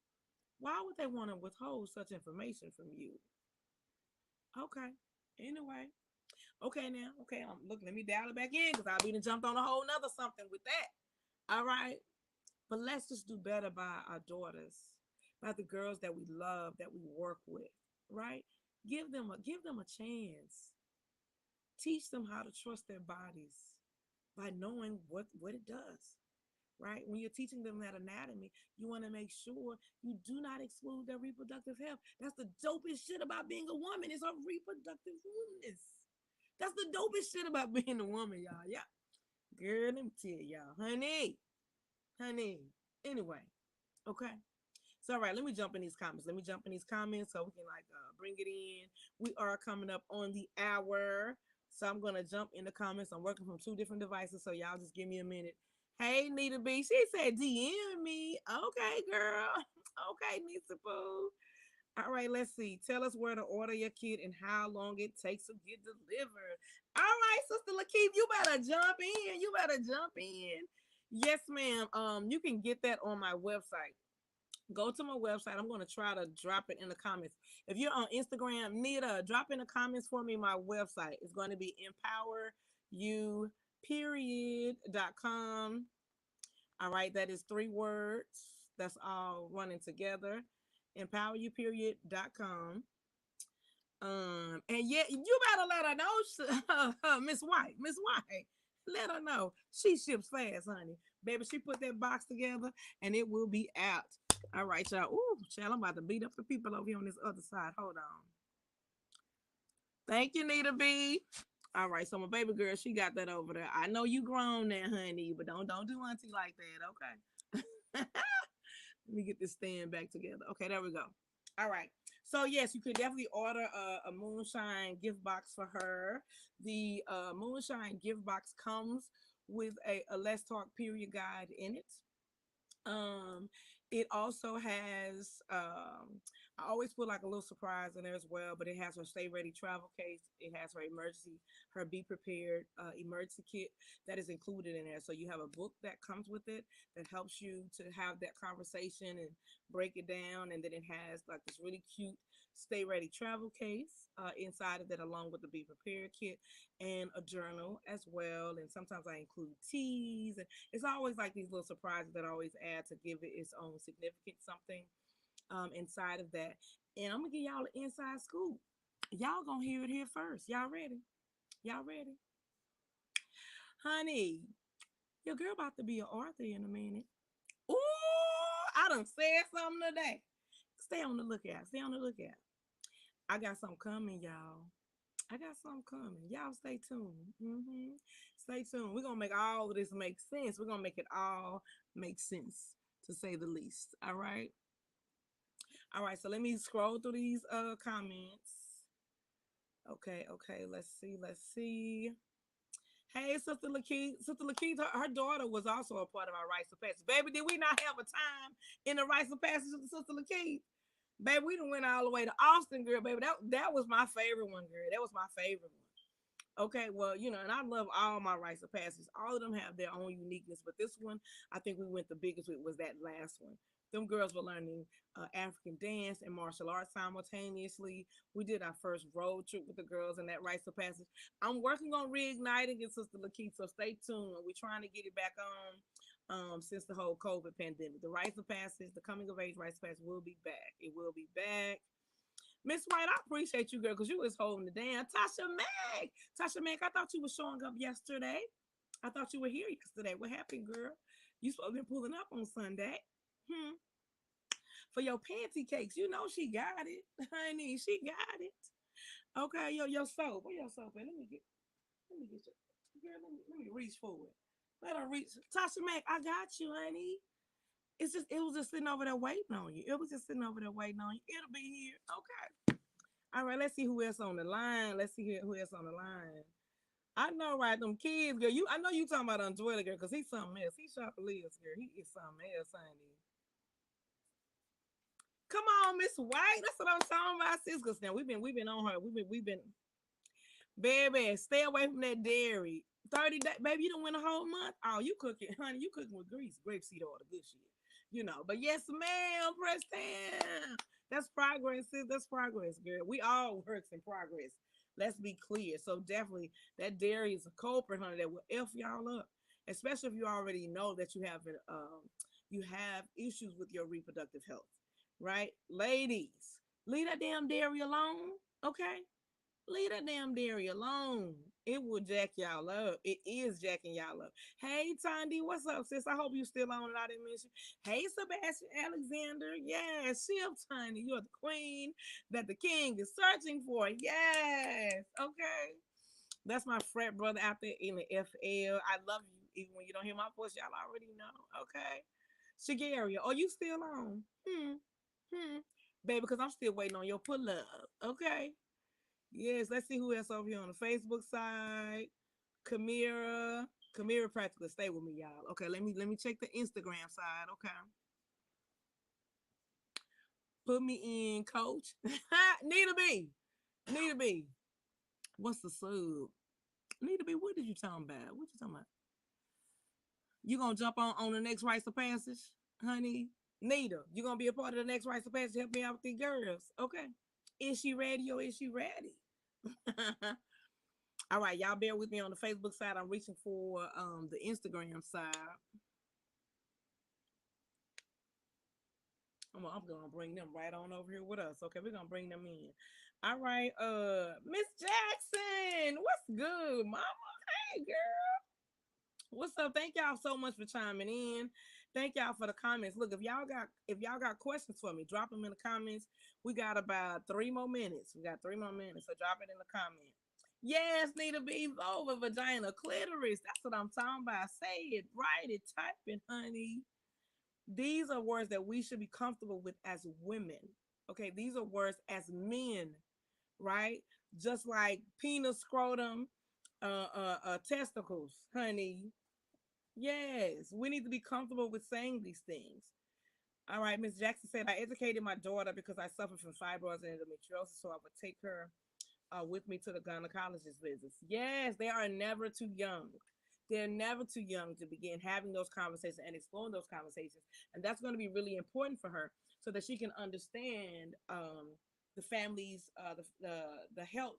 Why would they want to withhold such information from you? Okay. Anyway. Okay now. Okay. Look, let me dial it back in because I'll be done jumped on a whole nother something with that. All right. But let's just do better by our daughters, by the girls that we love, that we work with, right? Give them a chance. Teach them how to trust their bodies by knowing what it does, right? When you're teaching them that anatomy, you want to make sure you do not exclude their reproductive health. That's the dopest shit about being a woman is her reproductive wellness. That's the dopest shit about being a woman, y'all. Yeah. Girl, let me tell y'all, honey. Anyway, okay. So, all right, let me jump in these comments. Let me jump in these comments so we can like bring it in. We are coming up on the hour, so I'm gonna jump in the comments. I'm working from two different devices, so y'all just give me a minute. Hey, Nita B, she said DM me. Okay, girl. Okay, Nisa Boo. All right, let's see. Tell us where to order your kit and how long it takes to get delivered. All right, Sister Lakeith, you better jump in. You better jump in. Yes, ma'am. You can get that on my website. Go to my website. I'm going to try to drop it in the comments. If you're on Instagram, Nita, drop in the comments for me. My website is going to be empoweryou.com. All right, that is 3 words. That's all running together. Empoweryou.com. And yet you better let her know, Miss White, Miss White. Let her know she ships fast, honey. Baby, she put that box together and it will be out. All right, y'all. Ooh, child, I'm about to beat up the people over here on this other side. Hold on. Thank you, Nita B. All right, so my baby girl, she got that over there. I know you grown now, honey, but don't do auntie like that, okay? Let me get this stand back together. Okay, there we go. All right. So yes, you could definitely order a moonshine gift box for her. The moonshine gift box comes with a Let's Talk period guide in it. Um, it also has I always put like a little surprise in there as well, but it has her stay ready travel case. It has her emergency, her be prepared emergency kit that is included in there. So you have a book that comes with it that helps you to have that conversation and break it down, and then it has like this really cute stay ready travel case inside of it, along with the be prepared kit and a journal as well. And sometimes I include teas, and it's always like these little surprises that I always add to give it its own significant something inside of that. And I'm gonna give y'all an inside scoop. Y'all gonna hear it here first. Y'all ready? Y'all ready? Honey, your girl about to be an author in a minute. Ooh, I done said something today. Stay on the lookout. Stay on the lookout. I got something coming, y'all. I got something coming. Y'all stay tuned. Stay tuned. We're gonna make all of this make sense. We're gonna make it all make sense, to say the least. All right. All right. So let me scroll through these comments. Okay. Let's see. Hey, Sister Lakeith. Sister Lakeith, her daughter was also a part of our rites of passage. Baby, did we not have a time in the rites of passage with Sister Lakeith? Baby, we done went all the way to Austin, girl. Baby, that was my favorite one, girl. That was my favorite one. Okay, well, and I love all my rites of passage. All of them have their own uniqueness, but this one, I think we went the biggest with was that last one. Them girls were learning African dance and martial arts simultaneously. We did our first road trip with the girls in that rites of passage. I'm working on reigniting it, Sister Lakeith, so stay tuned. We're trying to get it back on. since the whole COVID pandemic. The rites of passage, the coming of age rites of passage will be back. It will be back. Miss White, I appreciate you, girl, because you was holding it down. Tasha Mack, I thought you was showing up yesterday. I thought you were here yesterday. What happened, girl? You supposed to be pulling up on Sunday. Hmm. For your panty cakes. You know she got it. Honey, she got it. Okay, your soap. Where your soap at? Let me get your girl, let me reach for it. Let her reach. Tasha Mack, I got you, honey. It was just sitting over there waiting on you. It was just sitting over there waiting on you. It'll be here. Okay. All right, let's see who else on the line. Let's see who else on the line. I know, right? Them kids, girl. I know you talking about Android, girl, because he's something else. He's Shopper Liz, girl. He is something else, honey. Come on, Miss White. That's what I'm talking about, sis. Cause now we've been on her. We've been baby, stay away from that dairy. 30 days, baby, you don't win a whole month. Oh, you cooking, honey, you cooking with grease, grapeseed oil, the good shit. But yes, ma'am, Preston. That's progress, sis. That's progress, girl. We all works in progress. Let's be clear. So definitely that dairy is a culprit, honey, that will F y'all up. Especially if you already know that you have issues with your reproductive health. Right? Ladies, leave that damn dairy alone. Okay? Leave that damn dairy alone. It will jack y'all up. It is jacking y'all up. Hey, Tandy, what's up, sis? I hope you still on and I didn't miss you. Hey, Sebastian Alexander. Yes, shift, Tandy. You're the queen that the king is searching for. Yes. Okay. That's my frat brother out there in the FL. I love you. Even when you don't hear my voice, y'all already know. Okay. Shagaria, are you still on? Baby, because I'm still waiting on your pull up. Okay. Yes, let's see who else over here on the Facebook side. Kamira. Kamira practically stay with me, y'all. Okay, let me check the Instagram side. Okay. Put me in, coach. Nita B. Nita B. What's the sub? Nita B, what did you talking about? What you talking about? You gonna jump on the next rites of passage, honey? Nita, you gonna be a part of the next rites of passage? Help me out with these girls. Okay. Is she ready or is she ready? All right, y'all bear with me on the Facebook side. I'm reaching for the Instagram side. I'm gonna bring them right on over here with us. Okay, we're gonna bring them in. All right, Miss Jackson, what's good, mama? Hey girl. What's up? Thank y'all so much for chiming in. Thank y'all for the comments. Look, if y'all got questions for me, drop them in the comments. We got about 3 more minutes. We got 3 more minutes, so drop it in the comments. Yes, need to be vulva, vagina, clitoris. That's what I'm talking about. Say it, write it, type it, honey. These are words that we should be comfortable with as women. Okay, these are words as men, right? Just like penis, scrotum, testicles, honey. Yes, we need to be comfortable with saying these things. All right, Miss Jackson said, I educated my daughter because I suffer from fibroids and endometriosis, so I would take her with me to the gynecologist visits. Yes, they are never too young. They're never too young to begin having those conversations and exploring those conversations. And that's going to be really important for her so that she can understand the family's, the health.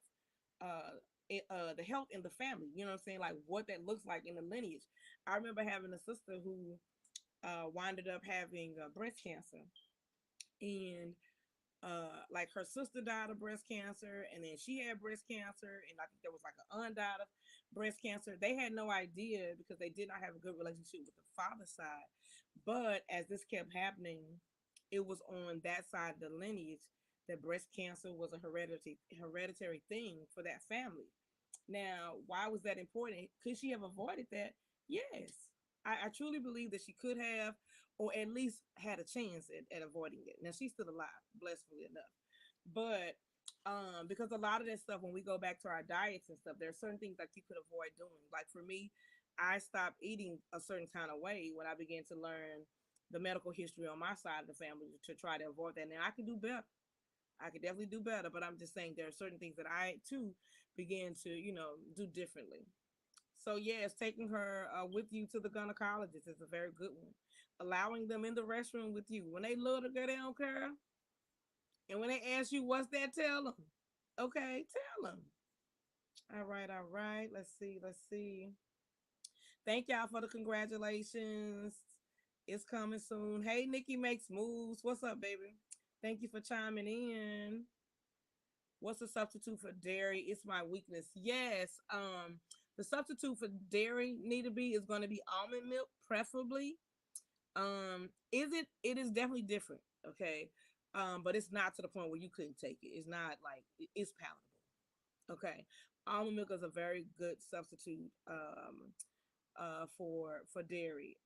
The health in the family, you know what I'm saying? Like what that looks like in the lineage. I remember having a sister who winded up having breast cancer, and like her sister died of breast cancer, and then she had breast cancer, and I think there was like an aunt died of breast cancer. They had no idea because they did not have a good relationship with the father side. But as this kept happening, it was on that side of the lineage that breast cancer was a hereditary thing for that family. Now, why was that important? Could she have avoided that? Yes. I truly believe that she could have, or at least had a chance at avoiding it. Now, she's still alive, blessedly enough. But because a lot of that stuff, when we go back to our diets and stuff, there are certain things that you could avoid doing. Like for me, I stopped eating a certain kind of way when I began to learn the medical history on my side of the family to try to avoid that. Now, I can do better. I could definitely do better, but I'm just saying there are certain things that I too began to, do differently. So yes, taking her with you to the gynecologist is a very good one. Allowing them in the restroom with you when they love to go down, care, and when they ask you what's that, tell them. Okay, tell them. All right, all right. Let's see, let's see. Thank y'all for the congratulations. It's coming soon. Hey, Nikki makes moves. What's up, baby? Thank you for chiming in. What's the substitute for dairy? It's my weakness. Yes. The substitute for dairy need to be is going to be almond milk, preferably. Is it? It is definitely different. Okay. But it's not to the point where you couldn't take it. It's not like it's palatable. Okay. Almond milk is a very good substitute. For dairy.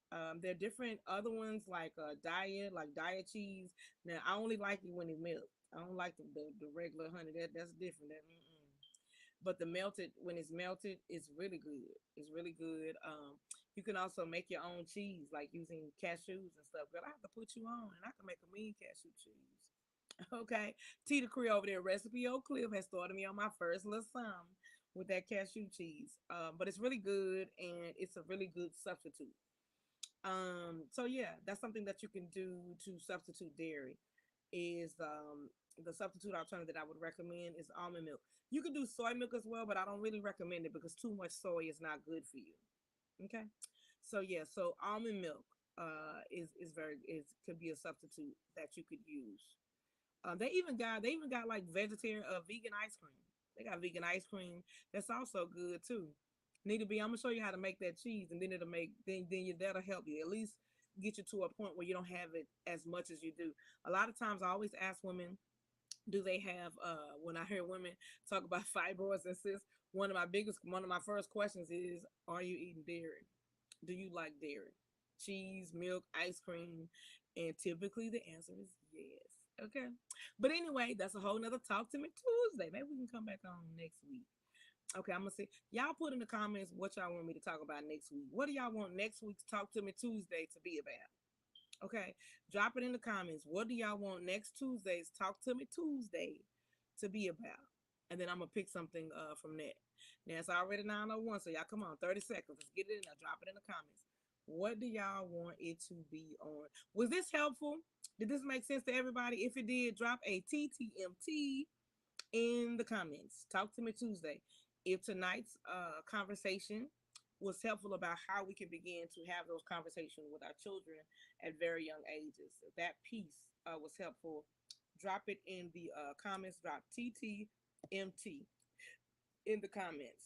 There are different other ones like diet cheese. Now I only like it when it's milk. I don't like the regular honey. That's different. But the melted when it's melted, it's really good. It's really good. You can also make your own cheese like using cashews and stuff. Girl, I have to put you on, and I can make a mean cashew cheese. Okay. Tita Cree over there, Recipe Oak Cliff, has started me on my first little something with that cashew cheese. But it's really good and it's a really good substitute. So yeah, that's something that you can do to substitute dairy. Is the substitute alternative that I would recommend is almond milk. You can do soy milk as well, but I don't really recommend it because too much soy is not good for you. Okay. So yeah, so almond milk is very is could be a substitute that you could use. They even got like vegetarian vegan ice cream. They got vegan ice cream that's also good too. Need to be. I'm gonna show you how to make that cheese, and then it'll make that'll help you at least get you to a point where you don't have it as much as you do. A lot of times, I always ask women, do they have when I hear women talk about fibroids and cysts, one of my first questions is, are you eating dairy? Do you like dairy? Cheese, milk, ice cream? And typically the answer is yes. Okay. But anyway, that's a whole nother Talk to Me Tuesday. Maybe we can come back on next week. Okay, I'm gonna see. Y'all put in the comments what y'all want me to talk about next week. What do y'all want next week's Talk to Me Tuesday to be about? Okay, drop it in the comments. What do y'all want next Tuesday's Talk to Me Tuesday to be about? And then I'm gonna pick something from that. Now it's already 9:01, so y'all come on, 30 seconds. Let's get it in there. Drop it in the comments. What do y'all want it to be on? Was this helpful? Did this make sense to everybody? If it did, drop a TTMT in the comments. Talk to Me Tuesday. If tonight's conversation was helpful about how we can begin to have those conversations with our children at very young ages, if that piece was helpful, drop it in the comments. Drop TTMT in the comments.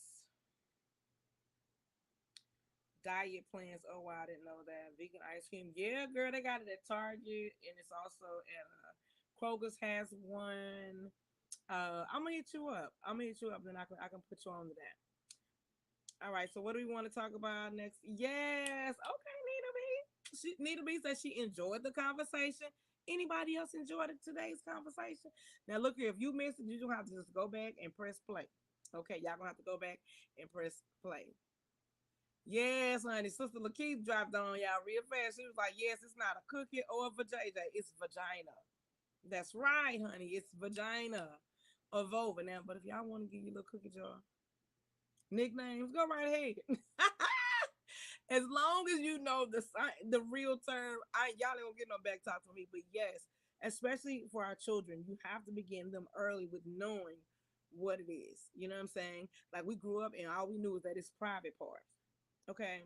Diet plans. Oh, wow, I didn't know that. Vegan ice cream. Yeah, girl, they got it at Target, and it's also at Kroger's has one. I'm gonna hit you up. Then I can put you on to that. All right. So what do we want to talk about next? Yes. Okay, Nita B. Nita B says she enjoyed the conversation. Anybody else enjoyed today's conversation? Now look here. If you missed it, you don't have to just go back and press play. Okay, y'all gonna have to go back and press play. Yes, honey. Sister Lakeith dropped on y'all real fast. She was like, "Yes, it's not a cookie or a vagina. It's vagina." That's right, honey. It's vagina or vulva. Now, but if y'all want to give you a little cookie jar nicknames, go right ahead. As long as you know the real term, y'all ain't gonna get no back talk from me. But yes, especially for our children, you have to begin them early with knowing what it is. You know what I'm saying? Like we grew up and all we knew was that it's private parts. Okay.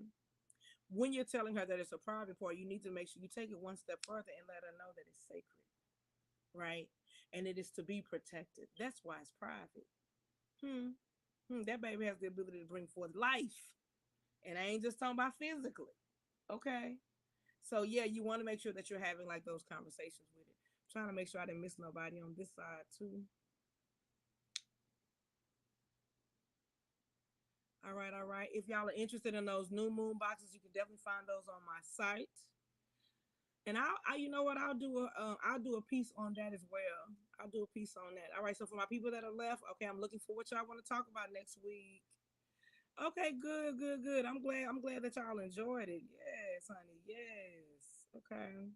When you're telling her that it's a private part, you need to make sure you take it one step further and let her know that it's sacred, right? And it is to be protected. That's why it's private. Hmm. That baby has the ability to bring forth life. And I ain't just talking about physically. Okay. So yeah, you want to make sure that you're having like those conversations with it. I'm trying to make sure I didn't miss nobody on this side too. All right, all right. If y'all are interested in those new moon boxes, you can definitely find those on my site. And you know what, I'll do a piece on that as well. I'll do a piece on that. All right. So for my people that are left, okay, I'm looking for what y'all want to talk about next week. Okay, good, good, good. I'm glad that y'all enjoyed it. Yes, honey. Yes. Okay.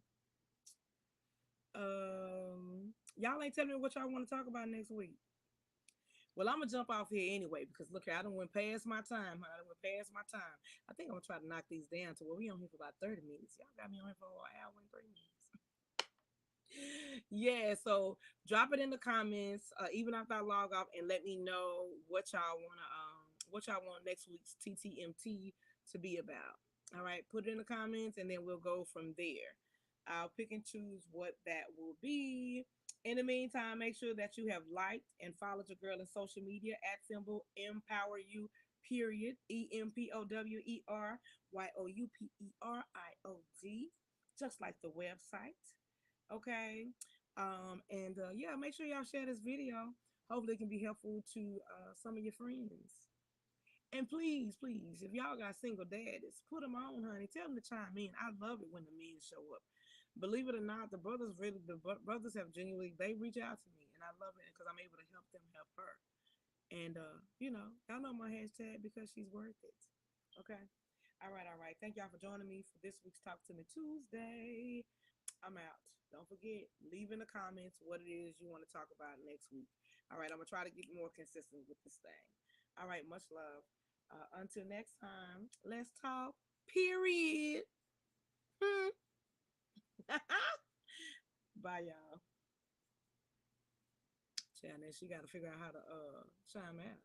Y'all ain't telling me what y'all want to talk about next week. Well, I'm gonna jump off here anyway because look, I done went past my time. I done went past my time. I think I'm gonna try to knock these down to where we on here for about 30 minutes. Y'all got me on here for an hour and 3 minutes. Yeah, so drop it in the comments, even after I log off, and let me know what y'all want next week's TTMT to be about. All right, put it in the comments and then we'll go from there. I'll pick and choose what that will be. In the meantime, make sure that you have liked and followed your girl in social media at symbol empower you period EMPOWERYOUPERIOD, just like the website. Okay. And yeah, make sure y'all share this video. Hopefully, it can be helpful to some of your friends. And please, please, if y'all got single daddies, put them on, honey. Tell them to chime in. I love it when the men show up. Believe it or not, the brothers have genuinely, they reach out to me, and I love it because I'm able to help them help her. And y'all know my hashtag because she's worth it. Okay. All right, all right. Thank y'all for joining me for this week's Talk to Me Tuesday. I'm out. Don't forget, leave in the comments what it is you want to talk about next week. All right, I'm gonna try to get more consistent with this thing. All right, much love. Until next time, let's talk. Period. Bye, y'all. Shannon, she got to figure out how to chime out.